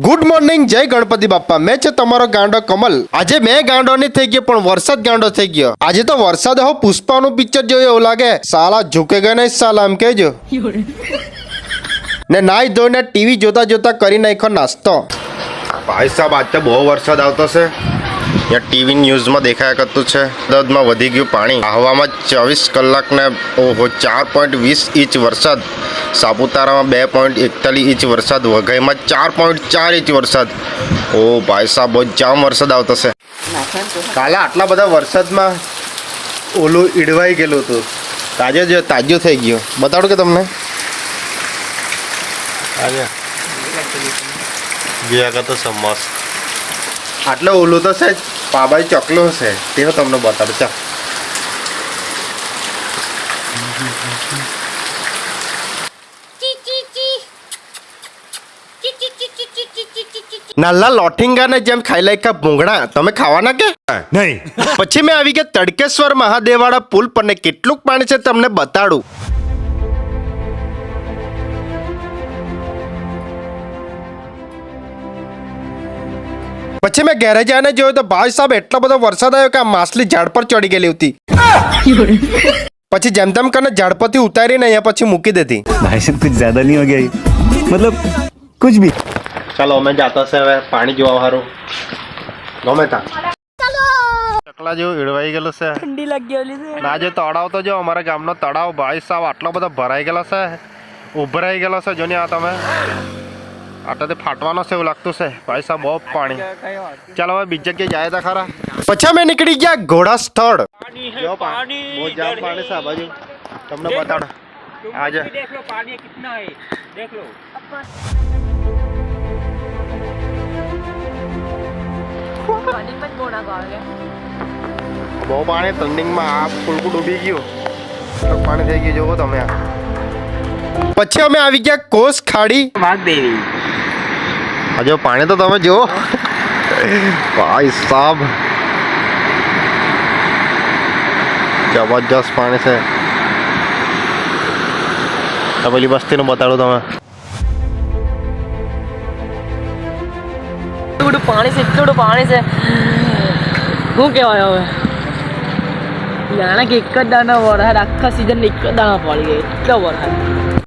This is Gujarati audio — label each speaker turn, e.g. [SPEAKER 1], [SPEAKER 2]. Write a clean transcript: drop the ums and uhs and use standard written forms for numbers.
[SPEAKER 1] ગુડ મોર્નિંગ, જય ગણપતિ બાપ્પા. મેં છે તમારો ગાંડો કમલ. આજે મેં ગાંડો નહીં થઈ ગયો પણ વરસાદ ગાંડો થઈ ગયો. આજે તો વરસાદ હો પુષ્પાનું પિક્ચર જોયું એવું લાગે. સાલા ઝૂકેગા નહીં સાલા, એમ કહેજો. ને નાઈ ધોઈને ટીવી જોતા જોતા કરી નાખ્યો નાસ્તો. ભાઈ સાહેબ, આજ તો બહુ વરસાદ આવતો છે. ત્યાં ટીવી ન્યૂઝમાં દેખાયા કરતું છે દદમાં વધી ગયું પાણી. આહવામાં 24 કલાકને ઓહો 4.20 ઇંચ વરસાદ. સાપુતારામાં 2.41 ઇંચ વરસાદ. વઘઈમાં 4.4 ઇંચ વરસાદ. ઓ ભાઈ સાહેબ, બહુ જામ વરસાદ આવતો છે. કાલે આટલા બધા વરસાદમાં ઓલું ઈડવાઈ ગયેલું હતું. તાજું થઈ ગયું. બતાડું કે તમને આટલો ઓલું તો છે, પાબાઈ ચકલું છે તે હું તમને બતાડું. ચાલ નાલા લોઠિંગાને જેમ ખાઈ લાયકા ભૂંગળા તમે ખાવાના કે નહીં? પછી મેં આવી ગયા તડકેશ્વર મહાદેવવાળા પુલ પર ને કેટલુંક પાણી છે તમને બતાડું. પછી મેં ઘેરે જઈને જોયું તો ભાઈ સાહેબ એટલો બધો વરસાદ આવ્યો કે આ માછલી ઝાડ પર ચડી ગયેલી હતી. પછી જેમ તેમ કરીને ઝાડ પરથી ઉતારીને અહીંયા પછી મૂકી દીધી.
[SPEAKER 2] भाई साहब कुछ ज्यादा नहीं हो गया? मतलब कुछ भी.
[SPEAKER 1] ચાલો અમે જાતા છે હવે પાણી જોવા સારું. ગમે તા ચકલા જેવું ઈડવાઈ ગયેલું છે.
[SPEAKER 3] ઠંડી લાગી ગયેલી છે.
[SPEAKER 1] ના જો તળાવ તો જો અમારા ગામનો તળાવ ભાઈ સાહેબ આટલો બધો ભરાઈ ગયેલો છે, ઉભરાઈ ગયેલો છે. જો ને આ તમે આટાથી ફાટવાનો છે એવું લાગતું છે ભાઈ સાહેબ, બહુ પાણી. ચાલો હવે બીજી જગ્યાએ જાય તા ખરા. પછી અમે નીકળી ગયા ઘોડા સ્થળ. જો પાણી બહુ જામ પાણી છે આ બાજુ, તમને બતાડો. આજે
[SPEAKER 3] देख लो पानी कितना है, देख लो. पानी मत बोना गावे.
[SPEAKER 1] બહુ પાણી ટ્રેન્ડિંગમાં. આ ફૂલકું ડૂબી ગયું, એટલું પાણી થઈ ગયું જોવો તમે. પછી અમે આવી ગયા કોસ ખાડી.
[SPEAKER 3] वागदेवी.
[SPEAKER 1] હજુ પાણી તો તમે જુઓ ભાઈ સાહેબ, જબરજસ્ત પાણી છે. આ પેલી બસ્તીનું બતાડું તમે.
[SPEAKER 3] એટલું પાણી છે, એટલું પાણી છે. શું કહેવાય હવે? જાણે કે એક જ દાણા વરસાદ આખા સિઝન એક જ દાણા પડી ગઈ. એટલો વરસાદ.